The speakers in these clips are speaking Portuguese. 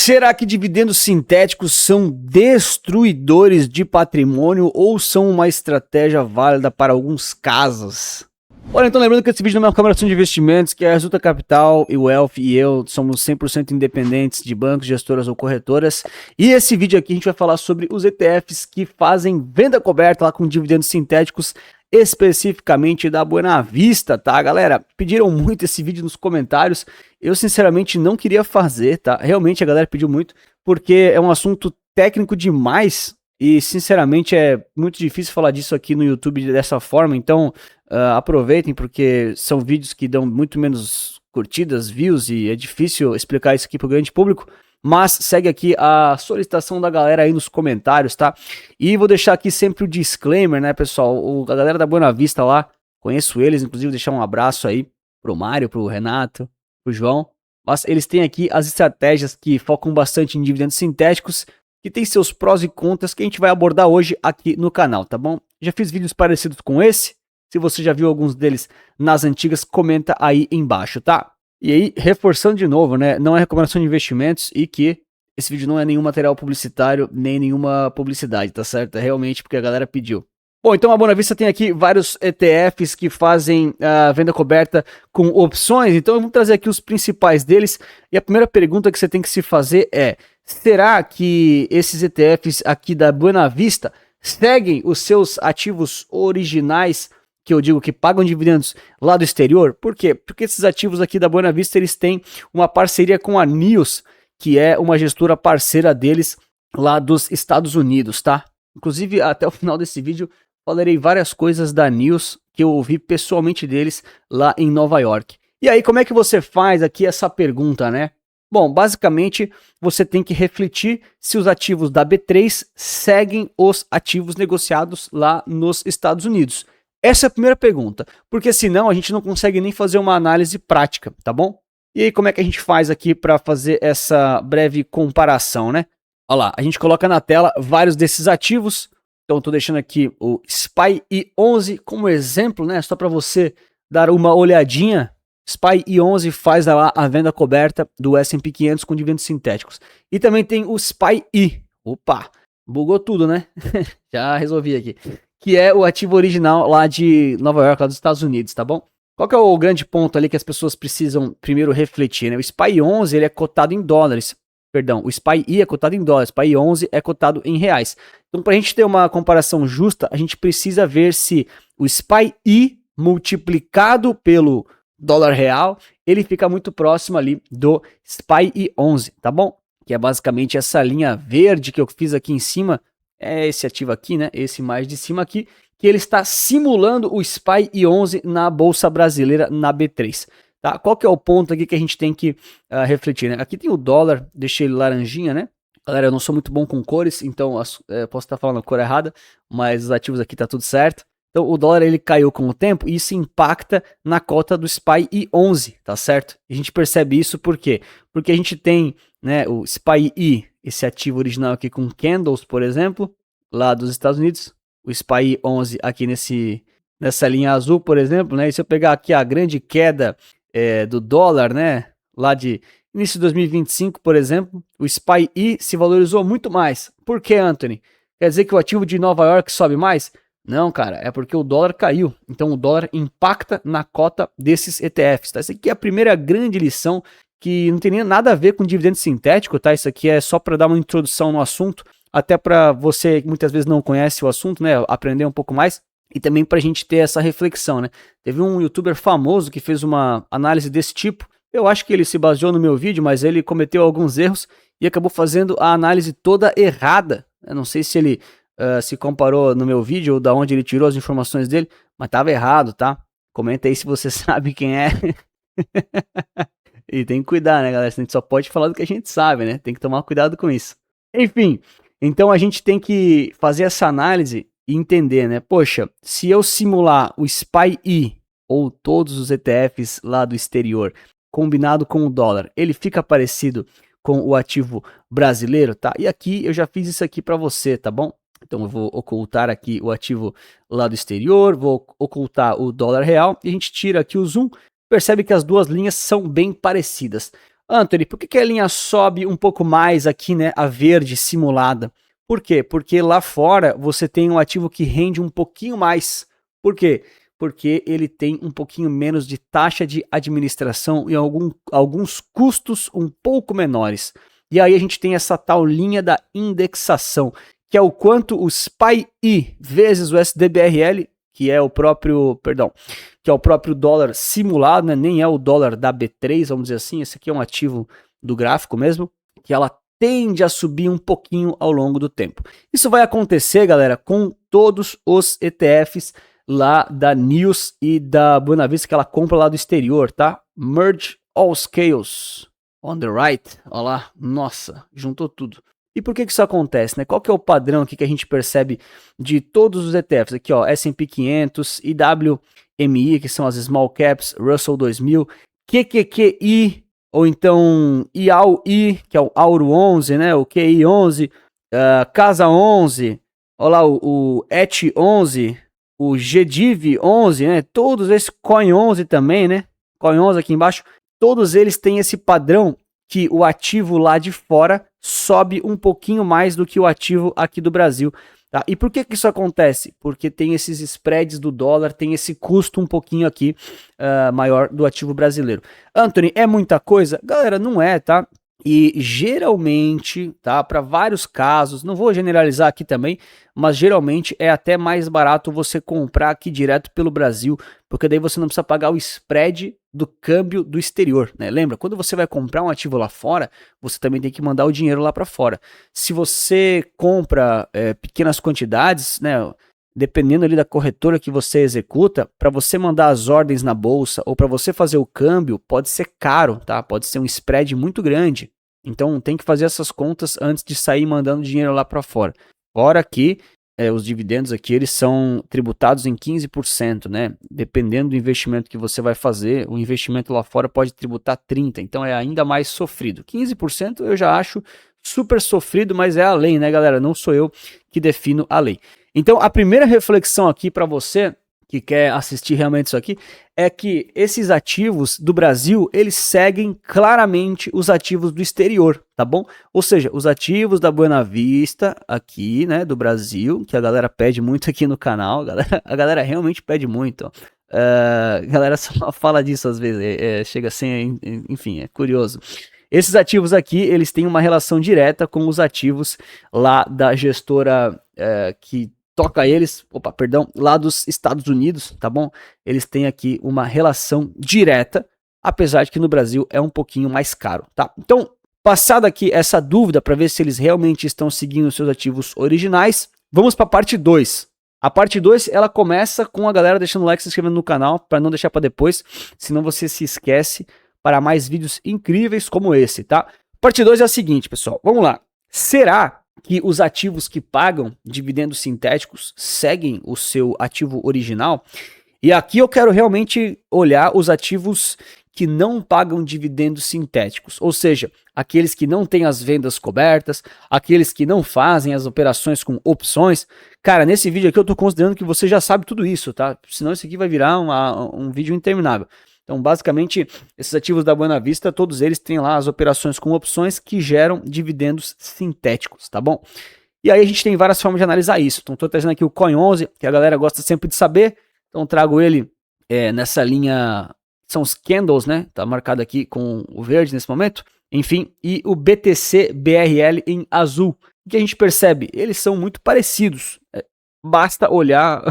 Será que dividendos sintéticos são destruidores de patrimônio ou são uma estratégia válida para alguns casos? Olha, então lembrando que esse vídeo não é uma recomendação de investimentos, que a Resulta Capital e o Wealth e eu somos 100% independentes de bancos, gestoras ou corretoras. E esse vídeo aqui a gente vai falar sobre os ETFs que fazem venda coberta lá com dividendos sintéticos, especificamente da Buena Vista, tá, galera? Pediram muito esse vídeo nos comentários. Eu sinceramente não queria fazer, tá? Realmente a galera pediu muito, porque é um assunto técnico demais e sinceramente é muito difícil falar disso aqui no YouTube dessa forma. Então aproveitem, porque são vídeos que dão muito menos curtidas, views, e é difícil explicar isso aqui para o grande público. Mas segue aqui a solicitação da galera aí nos comentários, tá? E vou deixar aqui sempre o disclaimer, né, pessoal? A galera da Buena Vista lá, conheço eles, inclusive deixar um abraço aí pro Mário, pro Renato, pro João. Mas eles têm aqui as estratégias que focam bastante em dividendos sintéticos, que tem seus prós e contras, que a gente vai abordar hoje aqui no canal, tá bom? Já fiz vídeos parecidos com esse. Se você já viu alguns deles nas antigas, comenta aí embaixo, tá? E aí, reforçando de novo, né, não é recomendação de investimentos e que esse vídeo não é nenhum material publicitário, nem nenhuma publicidade, tá certo? É realmente porque a galera pediu. Bom, então a Buena Vista tem aqui vários ETFs que fazem a venda coberta com opções, então vamos trazer aqui os principais deles. E a primeira pergunta que você tem que se fazer é: será que esses ETFs aqui da Buena Vista seguem os seus ativos originais, que eu digo que pagam dividendos lá do exterior? Por quê? Porque esses ativos aqui da Buena Vista, eles têm uma parceria com a NIOS, que é uma gestora parceira deles lá dos Estados Unidos, tá? Inclusive, até o final desse vídeo, falarei várias coisas da NIOS que eu ouvi pessoalmente deles lá em Nova York. E aí, como é que você faz aqui essa pergunta, né? Bom, basicamente, você tem que refletir se os ativos da B3 seguem os ativos negociados lá nos Estados Unidos. Essa é a primeira pergunta, porque senão a gente não consegue nem fazer uma análise prática, tá bom? E aí, como é que a gente faz aqui para fazer essa breve comparação, né? Olha lá, a gente coloca na tela vários desses ativos. Então, estou deixando aqui o SPY11 como exemplo, né? Só para você dar uma olhadinha. SPY11 faz lá a venda coberta do S&P 500 com dividendos sintéticos. E também tem o SPY. Opa, bugou tudo, né? Já resolvi aqui. Que é o ativo original lá de Nova York, lá dos Estados Unidos, tá bom? Qual que é o grande ponto ali que as pessoas precisam primeiro refletir, né? O SPY11, ele é cotado em dólares. Perdão, o SPY é cotado em dólares, o SPY11 é cotado em reais. Então, para a gente ter uma comparação justa, a gente precisa ver se o SPY multiplicado pelo dólar real, ele fica muito próximo ali do SPY11, tá bom? Que é basicamente essa linha verde que eu fiz aqui em cima. É esse ativo aqui, né? Esse mais de cima aqui, que ele está simulando o SPY11 na Bolsa Brasileira, na B3. Tá? Qual que é o ponto aqui que a gente tem que refletir, né? Aqui tem o dólar, deixei ele laranjinha, né? Galera, eu não sou muito bom com cores, então posso estar falando a cor errada, mas os ativos aqui tá tudo certo. Então o dólar, ele caiu com o tempo e isso impacta na cota do SPY11, tá certo? A gente percebe isso por quê? Porque a gente tem, né, o SPY, esse ativo original aqui com candles, por exemplo, lá dos Estados Unidos, o SPY11 aqui nessa linha azul, por exemplo, né? E se eu pegar aqui a grande queda do dólar, né, lá de início de 2025, por exemplo, o SPY se valorizou muito mais. Por que, Anthony? Quer dizer que o ativo de Nova York sobe mais? Não, cara, é porque o dólar caiu. Então o dólar impacta na cota desses ETFs, tá? Essa aqui é a primeira grande lição, que não tem nem nada a ver com dividendo sintético, tá? Isso aqui é só para dar uma introdução no assunto, até para você que muitas vezes não conhece o assunto, né, aprender um pouco mais, e também para a gente ter essa reflexão, né? Teve um youtuber famoso que fez uma análise desse tipo. Eu acho que ele se baseou no meu vídeo, mas ele cometeu alguns erros e acabou fazendo a análise toda errada. Eu não sei se ele se comparou no meu vídeo ou da onde ele tirou as informações dele, mas estava errado, tá? Comenta aí se você sabe quem é. E tem que cuidar, né, galera? A gente só pode falar do que a gente sabe, né? Tem que tomar cuidado com isso. Enfim, então a gente tem que fazer essa análise e entender, né? Poxa, se eu simular o SPY ou todos os ETFs lá do exterior, combinado com o dólar, ele fica parecido com o ativo brasileiro, tá? E aqui eu já fiz isso aqui para você, tá bom? Então eu vou ocultar aqui o ativo lá do exterior, vou ocultar o dólar real e a gente tira aqui o zoom. Percebe que as duas linhas são bem parecidas. Anthony, por que a linha sobe um pouco mais aqui, né, a verde simulada? Por quê? Porque lá fora você tem um ativo que rende um pouquinho mais. Por quê? Porque ele tem um pouquinho menos de taxa de administração e alguns custos um pouco menores. E aí a gente tem essa tal linha da indexação, que é o quanto o SPY vezes o SDBRL, que é o próprio, que é o próprio dólar simulado, né? Nem é o dólar da B3, vamos dizer assim, esse aqui é um ativo do gráfico mesmo, que ela tende a subir um pouquinho ao longo do tempo. Isso vai acontecer, galera, com todos os ETFs lá da News e da Buena Vista que ela compra lá do exterior, tá? Merge all scales on the right, olha lá, nossa, juntou tudo. E por que isso acontece, né? Qual que é o padrão aqui que a gente percebe de todos os ETFs? Aqui, ó, S&P 500, IWMI, que são as Small Caps, Russell 2000, QQQI, ou então IAUI, que é o Auro 11, né? O QI 11, Casa 11, olha lá, o ET 11, o GDIV 11, né? Todos esses, Coin 11 também, né? Coin 11 aqui embaixo, todos eles têm esse padrão que o ativo lá de fora sobe um pouquinho mais do que o ativo aqui do Brasil. Tá? E por que isso acontece? Porque tem esses spreads do dólar, tem esse custo um pouquinho aqui maior do ativo brasileiro. Anthony, é muita coisa? Galera, não é, tá? E geralmente, tá, para vários casos, não vou generalizar aqui também, mas geralmente é até mais barato você comprar aqui direto pelo Brasil, porque daí você não precisa pagar o spread do câmbio do exterior, né? Lembra, quando você vai comprar um ativo lá fora, você também tem que mandar o dinheiro lá para fora. Se você compra pequenas quantidades, né, dependendo ali da corretora que você executa, para você mandar as ordens na bolsa ou para você fazer o câmbio, pode ser caro, tá? Pode ser um spread muito grande. Então tem que fazer essas contas antes de sair mandando dinheiro lá para fora. Fora que os dividendos aqui eles são tributados em 15%, né? Dependendo do investimento que você vai fazer, o investimento lá fora pode tributar 30%, então é ainda mais sofrido. 15% eu já acho super sofrido, mas é a lei, né, galera? Não sou eu que defino a lei. Então a primeira reflexão aqui para você que quer assistir realmente isso aqui, é que esses ativos do Brasil, eles seguem claramente os ativos do exterior, tá bom? Ou seja, os ativos da Buena Vista aqui, né, do Brasil, que a galera pede muito aqui no canal, a galera realmente pede muito, ó. A galera só fala disso às vezes, chega assim, enfim, é curioso. Esses ativos aqui, eles têm uma relação direta com os ativos lá da gestora que toca eles, lá dos Estados Unidos, tá bom? Eles têm aqui uma relação direta, apesar de que no Brasil é um pouquinho mais caro, tá? Então, passada aqui essa dúvida para ver se eles realmente estão seguindo seus ativos originais, vamos para a parte 2. A parte 2, ela começa com a galera deixando o like e se inscrevendo no canal, para não deixar para depois, senão você se esquece para mais vídeos incríveis como esse, tá? Parte 2 é a seguinte, pessoal, vamos lá. Será que os ativos que pagam dividendos sintéticos seguem o seu ativo original? E aqui eu quero realmente olhar os ativos que não pagam dividendos sintéticos, ou seja, aqueles que não têm as vendas cobertas, aqueles que não fazem as operações com opções. Cara, nesse vídeo aqui eu estou considerando que você já sabe tudo isso, tá? Senão isso aqui vai virar um vídeo interminável. Então, basicamente, esses ativos da Buena Vista, todos eles têm lá as operações com opções que geram dividendos sintéticos, tá bom? E aí a gente tem várias formas de analisar isso. Então, estou trazendo aqui o Coin 11, que a galera gosta sempre de saber. Então, trago ele nessa linha, são os candles, né? Tá marcado aqui com o verde nesse momento. Enfim, e o BTC BRL em azul. O que a gente percebe? Eles são muito parecidos. Basta olhar,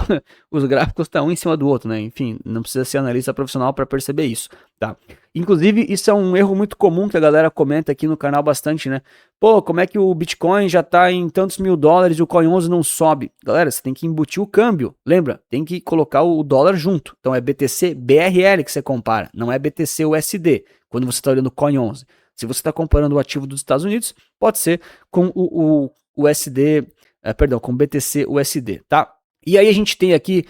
os gráficos estão um em cima do outro, né? Enfim, não precisa ser analista profissional para perceber isso, tá? Inclusive, isso é um erro muito comum que a galera comenta aqui no canal bastante, né? Pô, como é que o Bitcoin já tá em tantos mil dólares e o Coin 11 não sobe? Galera, você tem que embutir o câmbio, lembra? Tem que colocar o dólar junto. Então é BTC BRL que você compara, não é BTC USD, quando você está olhando o Coin 11. Se você está comparando o ativo dos Estados Unidos, pode ser com o USD... com BTC USD, tá? E aí a gente tem aqui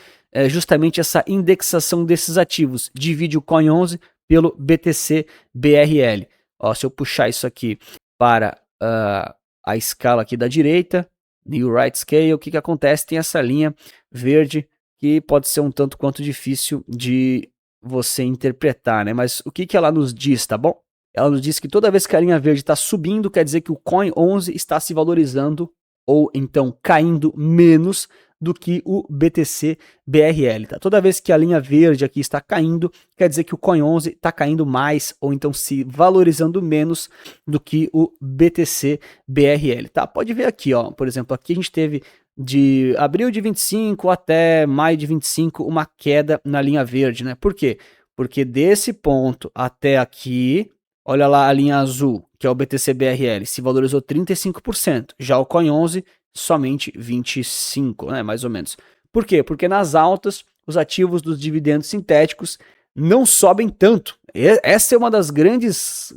justamente essa indexação desses ativos. Divide o Coin 11 pelo BTC BRL. Ó, se eu puxar isso aqui para a escala aqui da direita, New Right Scale, o que que acontece? Tem essa linha verde que pode ser um tanto quanto difícil de você interpretar, né? Mas o que que ela nos diz, tá bom? ela nos diz que toda vez que a linha verde está subindo, quer dizer que o Coin 11 está se valorizando ou então caindo menos do que o BTC BRL, tá? Toda vez que a linha verde aqui está caindo, quer dizer que o Coin 11 está caindo mais ou então se valorizando menos do que o BTC BRL, tá? Pode ver aqui, ó, por exemplo, aqui a gente teve de abril de 25 até maio de 25 uma queda na linha verde, né? Por quê? Porque desse ponto até aqui, olha lá a linha azul, que é o BTC BRL, se valorizou 35%, já o Coin 11 somente 25%, né, mais ou menos. Por quê? Porque nas altas, os ativos dos dividendos sintéticos não sobem tanto. Essa é uma das grandes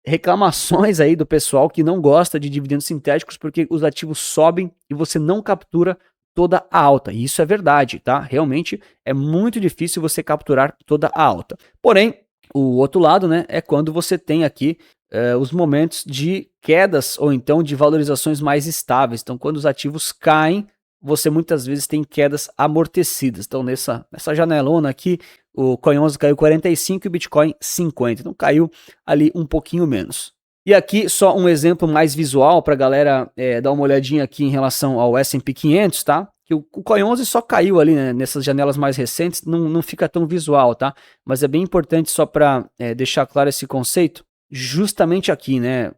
reclamações aí do pessoal que não gosta de dividendos sintéticos, porque os ativos sobem e você não captura toda a alta. E isso é verdade, tá? Realmente é muito difícil você capturar toda a alta. Porém, o outro lado, né, é quando você tem aqui os momentos de quedas ou então de valorizações mais estáveis. Então, quando os ativos caem, você muitas vezes tem quedas amortecidas. Então, nessa janelona aqui, o Coin 11 caiu 45 e o Bitcoin 50. Então, caiu ali um pouquinho menos. E aqui só um exemplo mais visual para a galera dar uma olhadinha aqui em relação ao S&P 500, tá? Que o Coin 11 só caiu ali, né, nessas janelas mais recentes, não fica tão visual, tá? Mas é bem importante só para deixar claro esse conceito, justamente aqui, né?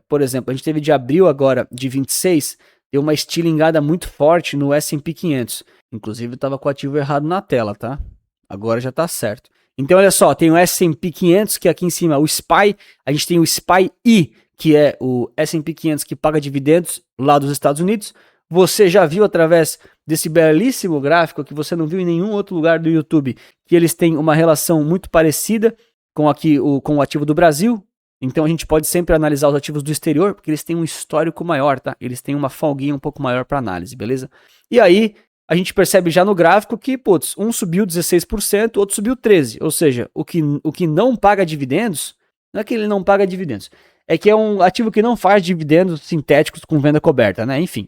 Por exemplo, a gente teve de abril agora, de 26, deu uma estilingada muito forte no S&P 500. Inclusive, eu estava com o ativo errado na tela, tá? Agora já tá certo. Então, olha só, tem o S&P 500, que aqui em cima, o SPY, a gente tem o SPY-I, que é o S&P 500 que paga dividendos lá dos Estados Unidos. Você já viu através desse belíssimo gráfico que você não viu em nenhum outro lugar do YouTube, que eles têm uma relação muito parecida com o ativo do Brasil. Então a gente pode sempre analisar os ativos do exterior, porque eles têm um histórico maior, tá? Eles têm uma folguinha um pouco maior para análise, beleza? E aí a gente percebe já no gráfico que, putz, um subiu 16%, o outro subiu 13%. Ou seja, o que não paga dividendos, não é que ele não paga dividendos, é que é um ativo que não faz dividendos sintéticos com venda coberta, né? Enfim,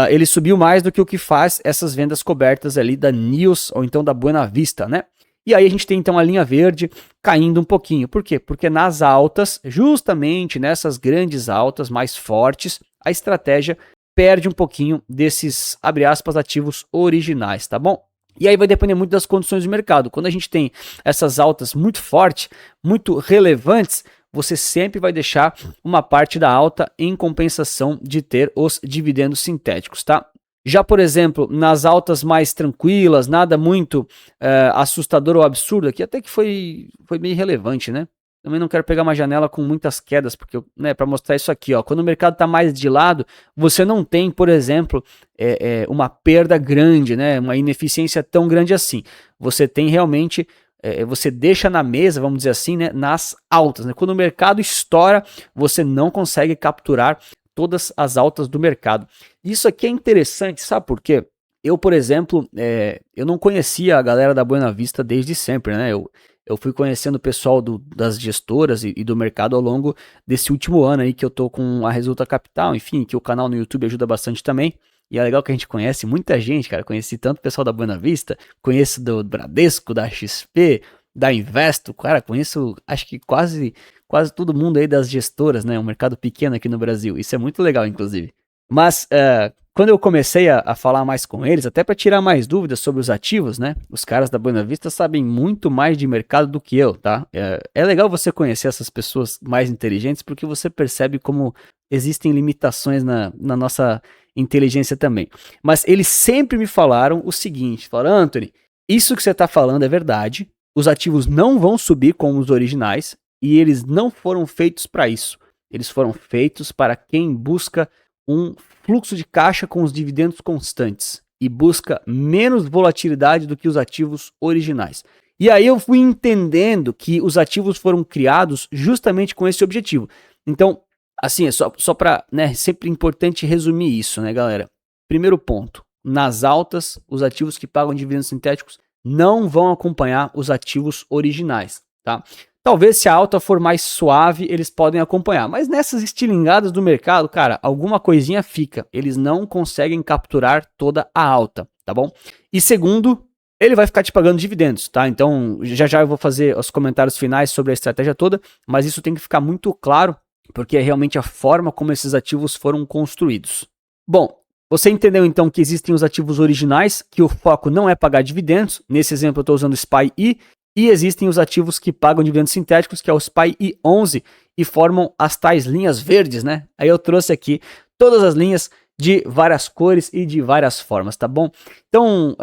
ele subiu mais do que o que faz essas vendas cobertas ali da News ou então da Buena Vista, né? E aí a gente tem então a linha verde caindo um pouquinho. Por quê? Porque nas altas, justamente nessas grandes altas mais fortes, a estratégia perde um pouquinho desses, abre aspas, ativos originais, tá bom? E aí vai depender muito das condições do mercado. Quando a gente tem essas altas muito fortes, muito relevantes, você sempre vai deixar uma parte da alta em compensação de ter os dividendos sintéticos, tá? Já, por exemplo, nas altas mais tranquilas, nada muito assustador ou absurdo aqui, até que foi bem relevante, né? Também não quero pegar uma janela com muitas quedas, porque, né, para mostrar isso aqui, ó, quando o mercado está mais de lado, você não tem, por exemplo, uma perda grande, né, uma ineficiência tão grande assim. Você tem realmente, você deixa na mesa, vamos dizer assim, né, nas altas, né? Quando o mercado estoura, você não consegue capturar todas as altas do mercado. Isso aqui é interessante, sabe por quê? Eu, por exemplo, eu não conhecia a galera da Buena Vista desde sempre, né? Eu fui conhecendo o pessoal das gestoras e do mercado ao longo desse último ano aí que eu tô com a Resulta Capital, enfim, que o canal no YouTube ajuda bastante também. E é legal que a gente conhece muita gente, cara. Conheci tanto o pessoal da Buena Vista, conheço do Bradesco, da XP, da Investo, cara, conheço acho que quase todo mundo aí das gestoras, né? Um mercado pequeno aqui no Brasil. Isso é muito legal, inclusive. Mas quando eu comecei a falar mais com eles, até para tirar mais dúvidas sobre os ativos, né? Os caras da Buena Vista sabem muito mais de mercado do que eu, tá? É legal você conhecer essas pessoas mais inteligentes, porque você percebe como existem limitações na nossa inteligência também. Mas eles sempre me falaram o seguinte, falaram, Anthony, isso que você está falando é verdade, os ativos não vão subir como os originais e eles não foram feitos para isso. Eles foram feitos para quem busca um fluxo de caixa com os dividendos constantes e busca menos volatilidade do que os ativos originais. E aí eu fui entendendo que os ativos foram criados justamente com esse objetivo. Então, assim, é só para, né, sempre importante resumir isso, né, galera? Primeiro ponto, nas altas, os ativos que pagam dividendos sintéticos não vão acompanhar os ativos originais, tá? Talvez se a alta for mais suave, eles podem acompanhar. Mas nessas estilingadas do mercado, cara, alguma coisinha fica. Eles não conseguem capturar toda a alta, tá bom? E segundo, ele vai ficar te pagando dividendos, tá? Então, já eu vou fazer os comentários finais sobre a estratégia toda, mas isso tem que ficar muito claro, porque é realmente a forma como esses ativos foram construídos. Bom, você entendeu então que existem os ativos originais, que o foco não é pagar dividendos, nesse exemplo eu estou usando o SPY-E, e existem os ativos que pagam dividendos sintéticos, que é o SPY-E11, e formam as tais linhas verdes, né? Aí eu trouxe aqui todas as linhas de várias cores e de várias formas, tá bom? Então,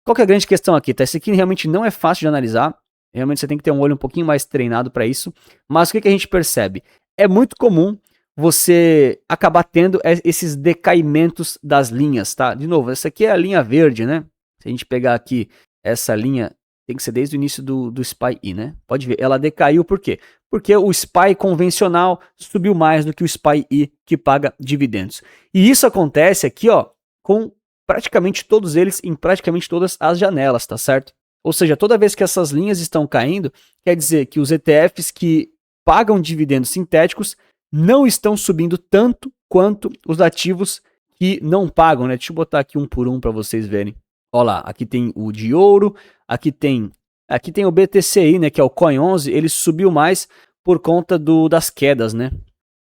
qual que é a grande questão aqui? Tá? Esse aqui realmente não é fácil de analisar, realmente você tem que ter um olho um pouquinho mais treinado para isso, mas o que a gente percebe? É muito comum você acabar tendo esses decaimentos das linhas, tá? De novo, essa aqui é a linha verde, né? Se a gente pegar aqui essa linha, tem que ser desde o início do SPY-E, né? Pode ver, ela decaiu por quê? Porque o SPY convencional subiu mais do que o SPY-E que paga dividendos. E isso acontece aqui, ó, com praticamente todos eles em praticamente todas as janelas, tá certo? Ou seja, toda vez que essas linhas estão caindo, quer dizer que os ETFs que pagam dividendos sintéticos não estão subindo tanto quanto os ativos que não pagam, né? Deixa eu botar aqui um por um para vocês verem. Olha lá, aqui tem o de ouro, aqui tem o BTCI, né, que é o Coin 11, ele subiu mais por conta das quedas, né?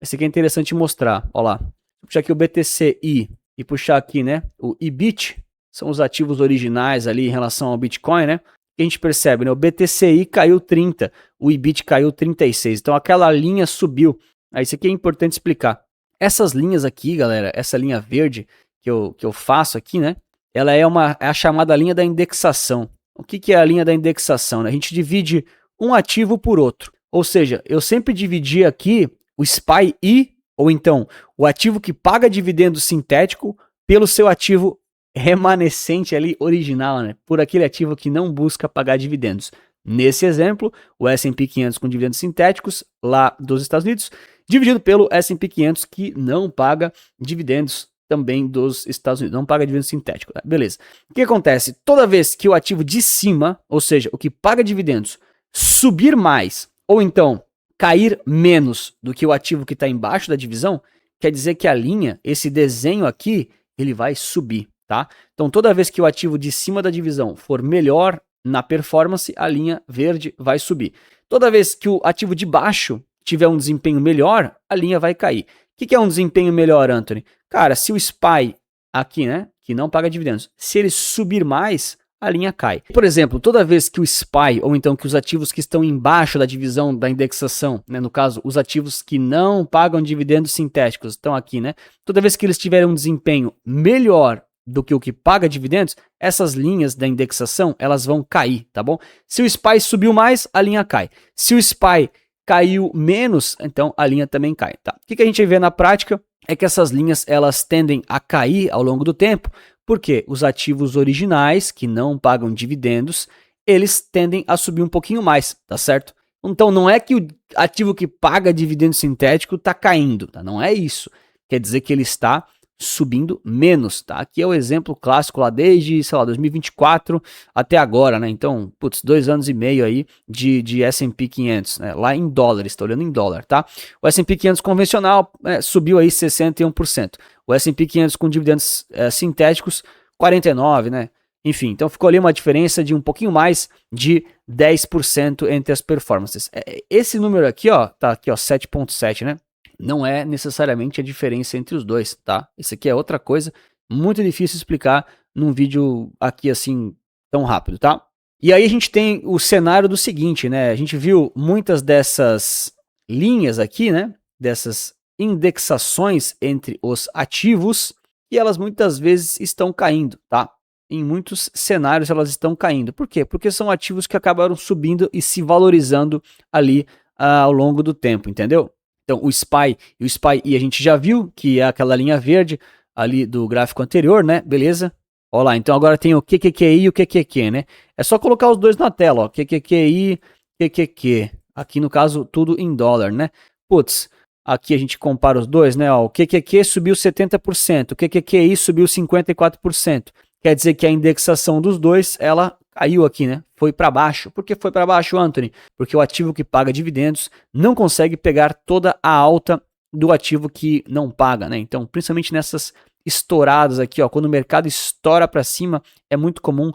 Esse aqui é interessante mostrar, olha lá. Vou puxar aqui o BTCI e puxar aqui, né, o IBIT, são os ativos originais ali em relação ao Bitcoin, né? A gente percebe, né, o BTCI caiu 30, o IBIT caiu 36, então aquela linha subiu. Aí isso aqui é importante explicar. Essas linhas aqui, galera, essa linha verde que eu faço aqui, né? Ela é a chamada linha da indexação. O que é a linha da indexação? Né? A gente divide um ativo por outro. Ou seja, eu sempre dividi aqui o SPY-E, ou então o ativo que paga dividendo sintético, pelo seu ativo remanescente ali original, né? Por aquele ativo que não busca pagar dividendos. Nesse exemplo, o S&P 500 com dividendos sintéticos lá dos Estados Unidos, dividido pelo S&P 500 que não paga dividendos também dos Estados Unidos, não paga dividendo sintético, tá? Beleza. O que acontece? Toda vez que o ativo de cima, ou seja, o que paga dividendos, subir mais, ou então cair menos do que o ativo que está embaixo da divisão, quer dizer que a linha, esse desenho aqui, ele vai subir, tá? Então toda vez que o ativo de cima da divisão for melhor na performance, a linha verde vai subir. Toda vez que o ativo de baixo tiver um desempenho melhor, a linha vai cair. O que é um desempenho melhor, Anthony? Cara, se o SPY aqui, né, que não paga dividendos, se ele subir mais, a linha cai. Por exemplo, toda vez que o SPY, ou então que os ativos que estão embaixo da divisão da indexação, né, no caso, os ativos que não pagam dividendos sintéticos, estão aqui, né? Toda vez que eles tiverem um desempenho melhor do que o que paga dividendos, essas linhas da indexação, elas vão cair, tá bom? Se o SPY subiu mais, a linha cai. Se o SPY caiu menos, então a linha também cai, tá? O que a gente vê na prática é que essas linhas, elas tendem a cair ao longo do tempo, porque os ativos originais, que não pagam dividendos, eles tendem a subir um pouquinho mais, tá certo? Então não é que o ativo que paga dividendo sintético está caindo, tá? Não é isso. Quer dizer que ele está subindo menos, tá? Aqui é o exemplo clássico lá desde, sei lá, 2024 até agora, né? Então, putz, 2 anos e meio aí de S&P 500, né? Lá em dólares, tá olhando em dólar, tá? O S&P 500 convencional subiu aí 61%. O S&P 500 com dividendos sintéticos, 49%, né? Enfim, então ficou ali uma diferença de um pouquinho mais de 10% entre as performances. Esse número aqui, ó, tá aqui, ó, 7.7, né? Não é necessariamente a diferença entre os dois, tá? Isso aqui é outra coisa, muito difícil explicar num vídeo aqui assim tão rápido, tá? E aí a gente tem o cenário do seguinte, né? A gente viu muitas dessas linhas aqui, né? Dessas indexações entre os ativos e elas muitas vezes estão caindo, tá? Em muitos cenários elas estão caindo. Por quê? Porque são ativos que acabaram subindo e se valorizando ali ao longo do tempo, entendeu? Então, o SPY e o SPY-E a gente já viu, que é aquela linha verde ali do gráfico anterior, né? Beleza? Olha lá, então agora tem o QQQI e o QQQ, né? É só colocar os dois na tela, ó. QQQI, QQQ. Aqui no caso, tudo em dólar, né? Putz, aqui a gente compara os dois, né? Ó, o QQQ subiu 70%, o QQQI subiu 54%. Quer dizer que a indexação dos dois, ela caiu aqui, né? Foi para baixo. Por que foi para baixo, Anthony? Porque o ativo que paga dividendos não consegue pegar toda a alta do ativo que não paga, né? Então, principalmente nessas estouradas aqui, ó, quando o mercado estoura para cima, é muito comum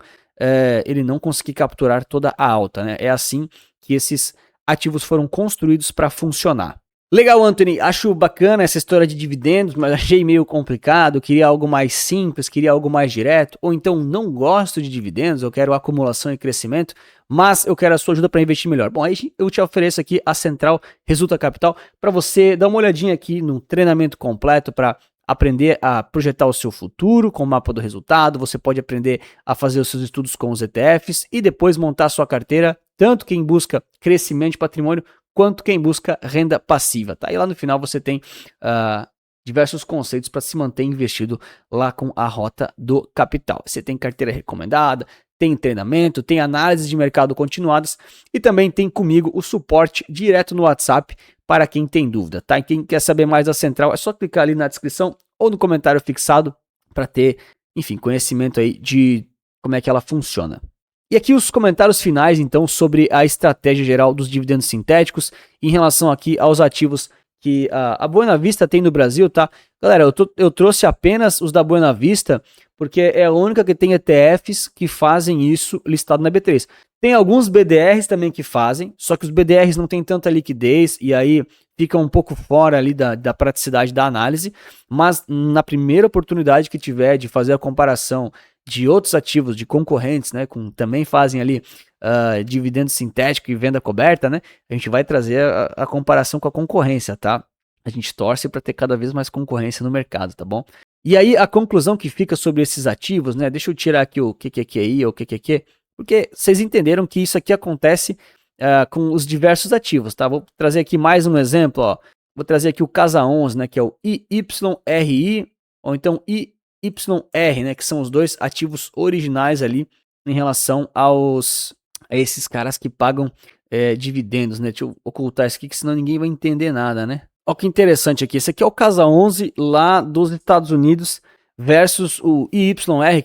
ele não conseguir capturar toda a alta, né? É assim que esses ativos foram construídos para funcionar. Legal, Anthony, acho bacana essa história de dividendos, mas achei meio complicado, queria algo mais simples, queria algo mais direto, ou então não gosto de dividendos, eu quero acumulação e crescimento, mas eu quero a sua ajuda para investir melhor. Bom, aí eu te ofereço aqui a Central Resulta Capital para você dar uma olhadinha aqui no treinamento completo para aprender a projetar o seu futuro com o mapa do resultado, você pode aprender a fazer os seus estudos com os ETFs e depois montar a sua carteira, tanto quem busca crescimento de patrimônio, quanto quem busca renda passiva, tá? E lá no final você tem diversos conceitos para se manter investido lá com a Rota do Capital. Você tem carteira recomendada, tem treinamento, tem análise de mercado continuadas e também tem comigo o suporte direto no WhatsApp para quem tem dúvida, tá? E quem quer saber mais da Central é só clicar ali na descrição ou no comentário fixado para ter, enfim, conhecimento aí de como é que ela funciona. E aqui os comentários finais, então, sobre a estratégia geral dos dividendos sintéticos em relação aqui aos ativos que a Buena Vista tem no Brasil, tá? Galera, eu trouxe apenas os da Buena Vista porque é a única que tem ETFs que fazem isso listado na B3. Tem alguns BDRs também que fazem, só que os BDRs não têm tanta liquidez e aí fica um pouco fora ali da praticidade da análise, mas na primeira oportunidade que tiver de fazer a comparação de outros ativos, de concorrentes, né, também fazem ali dividendo sintético e venda coberta, né, a gente vai trazer a comparação com a concorrência, tá? A gente torce para ter cada vez mais concorrência no mercado, tá bom? E aí a conclusão que fica sobre esses ativos, né, deixa eu tirar aqui o QQQI ou o QQQ, porque vocês entenderam que isso aqui acontece com os diversos ativos, tá? Vou trazer aqui mais um exemplo, ó. Vou trazer aqui o Casa 11, né, que é o IYRI, ou então YR, né, que são os dois ativos originais ali em relação a esses caras que pagam dividendos, né? Deixa eu ocultar isso aqui, que senão ninguém vai entender nada, né? Olha que interessante aqui, esse aqui é o Casa 11 lá dos Estados Unidos versus o IYR,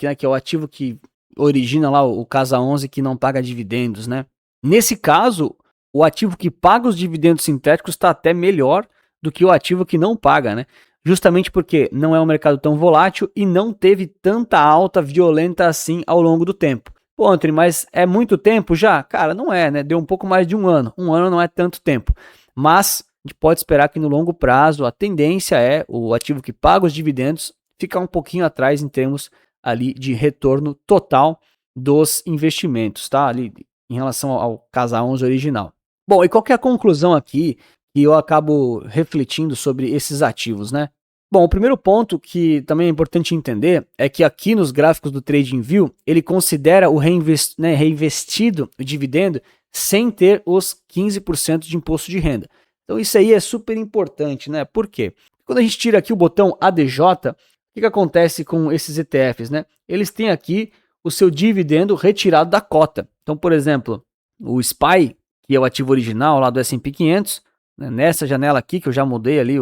né, que é o ativo que origina lá o Casa 11 que não paga dividendos, né? Nesse caso, o ativo que paga os dividendos sintéticos está até melhor do que o ativo que não paga, né? Justamente porque não é um mercado tão volátil e não teve tanta alta violenta assim ao longo do tempo. Pô, Anthony, mas é muito tempo já? Cara, não é, né? Deu um pouco mais de um ano. Um ano não é tanto tempo. Mas a gente pode esperar que no longo prazo a tendência é o ativo que paga os dividendos ficar um pouquinho atrás em termos ali de retorno total dos investimentos, tá? Ali em relação ao Casa 11 original. Bom, e qual que é a conclusão aqui que eu acabo refletindo sobre esses ativos, né? Bom, o primeiro ponto que também é importante entender é que aqui nos gráficos do TradingView, ele considera o reinvestido, o dividendo, sem ter os 15% de imposto de renda. Então isso aí é super importante, né? Por quê? Quando a gente tira aqui o botão ADJ, o que acontece com esses ETFs, né? Eles têm aqui o seu dividendo retirado da cota. Então, por exemplo, o SPY, que é o ativo original lá do S&P 500, né, nessa janela aqui, que eu já mudei ali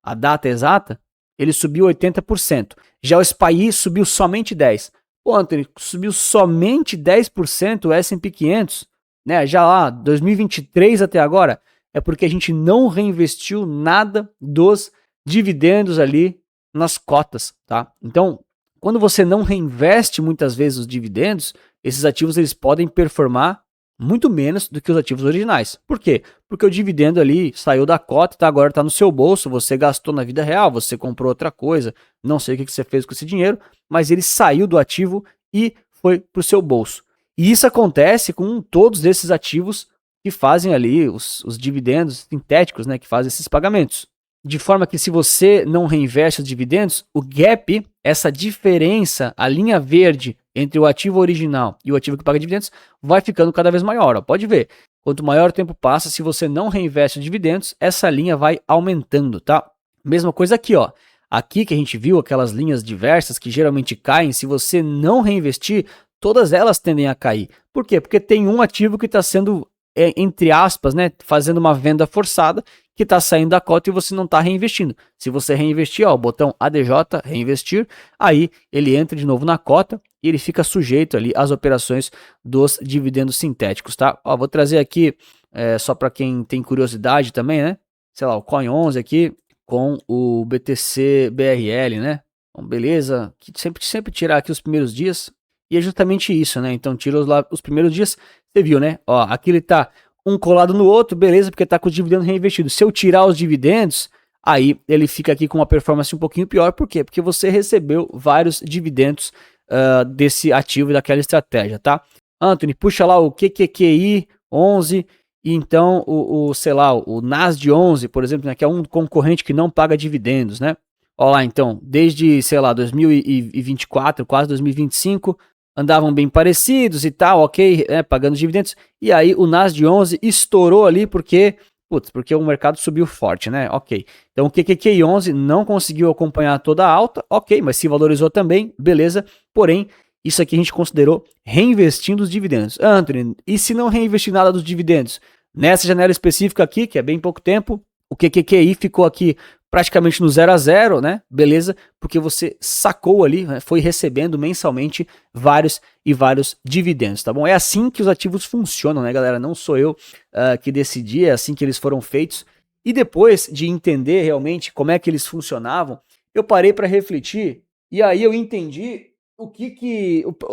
a data exata, ele subiu 80%. Já o SPY subiu somente 10%. Pô, Anthony, subiu somente 10% o S&P 500, né? Já lá, 2023 até agora, é porque a gente não reinvestiu nada dos dividendos ali nas cotas, tá? Então, quando você não reinveste muitas vezes os dividendos, esses ativos eles podem performar muito menos do que os ativos originais. Por quê? Porque o dividendo ali saiu da cota, agora está no seu bolso, você gastou na vida real, você comprou outra coisa, não sei o que você fez com esse dinheiro, mas ele saiu do ativo e foi para o seu bolso. E isso acontece com todos esses ativos que fazem ali os dividendos sintéticos, né, que fazem esses pagamentos. De forma que se você não reinveste os dividendos, o gap, essa diferença, a linha verde entre o ativo original e o ativo que paga dividendos, vai ficando cada vez maior. Ó. Pode ver, quanto maior o tempo passa, se você não reinveste os dividendos, essa linha vai aumentando, tá? Mesma coisa aqui, ó. Aqui que a gente viu aquelas linhas diversas que geralmente caem, se você não reinvestir, todas elas tendem a cair. Por quê? Porque tem um ativo que está sendo, entre aspas, né, fazendo uma venda forçada, que está saindo da cota e você não está reinvestindo. Se você reinvestir, ó, o botão ADJ, reinvestir, aí ele entra de novo na cota e ele fica sujeito ali às operações dos dividendos sintéticos, tá? Ó, vou trazer aqui, só para quem tem curiosidade também, né? Sei lá, o Coin 11 aqui com o BTC BRL, né? Então, beleza, sempre tirar aqui os primeiros dias. E é justamente isso, né? Então tira lá os primeiros dias, você viu, né? Ó, aqui ele tá um colado no outro, beleza, porque tá com os dividendos reinvestidos. Se eu tirar os dividendos, aí ele fica aqui com uma performance um pouquinho pior. Por quê? Porque você recebeu vários dividendos desse ativo e daquela estratégia, tá? Anthony, puxa lá o QQQI 11 e então sei lá, o NASD 11, por exemplo, né, que é um concorrente que não paga dividendos, né? Olha lá, então, desde, sei lá, 2024, quase 2025, andavam bem parecidos e tal, ok, pagando dividendos. E aí o NASD 11 estourou ali porque o mercado subiu forte, né? Ok. Então o QQQI 11 não conseguiu acompanhar toda a alta, ok, mas se valorizou também, beleza. Porém, isso aqui a gente considerou reinvestindo os dividendos. Anthony, e se não reinvestir nada dos dividendos? Nessa janela específica aqui, que é bem pouco tempo, o QQQI ficou aqui praticamente no 0 a 0, né? Beleza? Porque você sacou ali, né? Foi recebendo mensalmente vários e vários dividendos, tá bom? É assim que os ativos funcionam, né, galera? Não sou eu que decidi, é assim que eles foram feitos. E depois de entender realmente como é que eles funcionavam, eu parei para refletir e aí eu entendi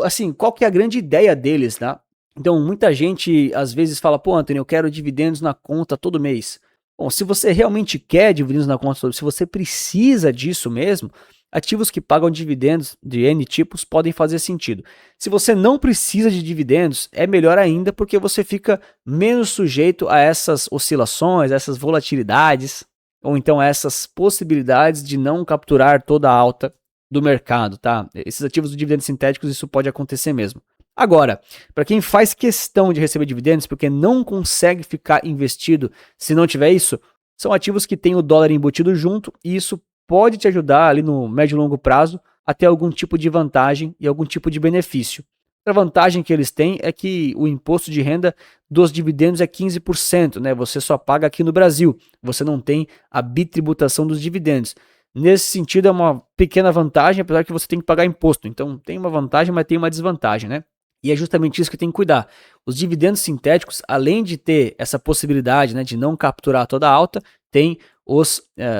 assim, qual que é a grande ideia deles, tá? Então, muita gente às vezes fala, pô, Antônio, eu quero dividendos na conta todo mês. Bom, se você realmente quer dividendos na conta, se você precisa disso mesmo, ativos que pagam dividendos de N tipos podem fazer sentido. Se você não precisa de dividendos, é melhor ainda porque você fica menos sujeito a essas oscilações, a essas volatilidades, ou então a essas possibilidades de não capturar toda a alta do mercado, tá? Esses ativos de dividendos sintéticos, isso pode acontecer mesmo. Agora, para quem faz questão de receber dividendos porque não consegue ficar investido se não tiver isso, são ativos que têm o dólar embutido junto e isso pode te ajudar ali no médio e longo prazo a ter algum tipo de vantagem e algum tipo de benefício. Outra vantagem que eles têm é que o imposto de renda dos dividendos é 15%, né? Você só paga aqui no Brasil, você não tem a bitributação dos dividendos. Nesse sentido é uma pequena vantagem, apesar que você tem que pagar imposto. Então tem uma vantagem, mas tem uma desvantagem, né? E é justamente isso que tem que cuidar. Os dividendos sintéticos, além de ter essa possibilidade, né, de não capturar toda a alta, tem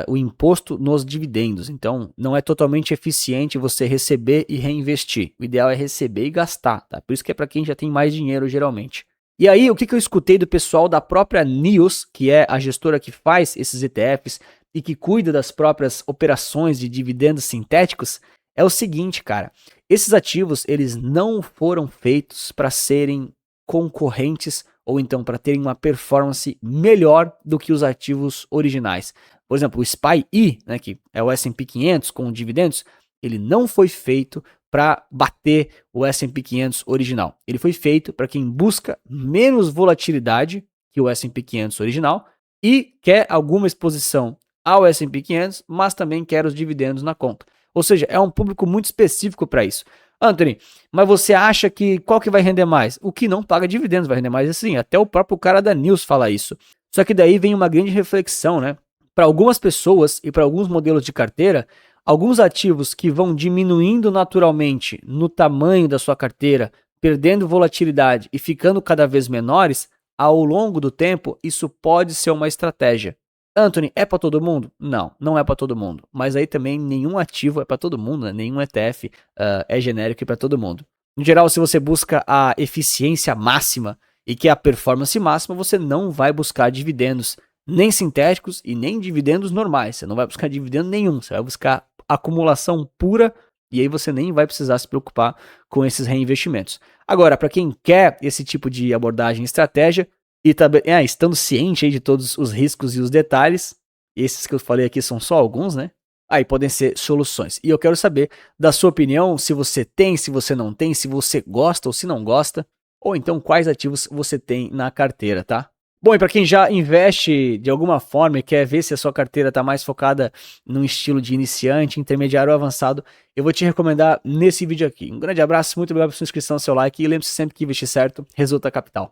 o imposto nos dividendos. Então, não é totalmente eficiente você receber e reinvestir. O ideal é receber e gastar, tá? Por isso que é para quem já tem mais dinheiro, geralmente. E aí, o que eu escutei do pessoal da própria Neos, que é a gestora que faz esses ETFs e que cuida das próprias operações de dividendos sintéticos, é o seguinte, cara. Esses ativos, eles não foram feitos para serem concorrentes ou então para terem uma performance melhor do que os ativos originais. Por exemplo, o SPY, né, que é o S&P 500 com dividendos, ele não foi feito para bater o S&P 500 original. Ele foi feito para quem busca menos volatilidade que o S&P 500 original e quer alguma exposição ao S&P 500, mas também quer os dividendos na conta. Ou seja, é um público muito específico para isso. Anthony, mas você acha que qual que vai render mais? O que não paga dividendos vai render mais, assim, até o próprio cara da News fala isso. Só que daí vem uma grande reflexão, né? Para algumas pessoas e para alguns modelos de carteira, alguns ativos que vão diminuindo naturalmente no tamanho da sua carteira, perdendo volatilidade e ficando cada vez menores, ao longo do tempo, isso pode ser uma estratégia. Anthony, é para todo mundo? Não, não é para todo mundo. Mas aí também nenhum ativo é para todo mundo, né? Nenhum ETF é genérico e para todo mundo. No geral, se você busca a eficiência máxima e quer a performance máxima, você não vai buscar dividendos nem sintéticos e nem dividendos normais. Você não vai buscar dividendo nenhum, você vai buscar acumulação pura e aí você nem vai precisar se preocupar com esses reinvestimentos. Agora, para quem quer esse tipo de abordagem e estratégia, e também, estando ciente aí de todos os riscos e os detalhes, esses que eu falei aqui são só alguns, né? Aí podem ser soluções. E eu quero saber da sua opinião, se você tem, se você não tem, se você gosta ou se não gosta, ou então quais ativos você tem na carteira, tá? Bom, e para quem já investe de alguma forma e quer ver se a sua carteira está mais focada num estilo de iniciante, intermediário ou avançado, eu vou te recomendar nesse vídeo aqui. Um grande abraço, muito obrigado pela sua inscrição, seu like e lembre-se sempre que investir certo resulta capital.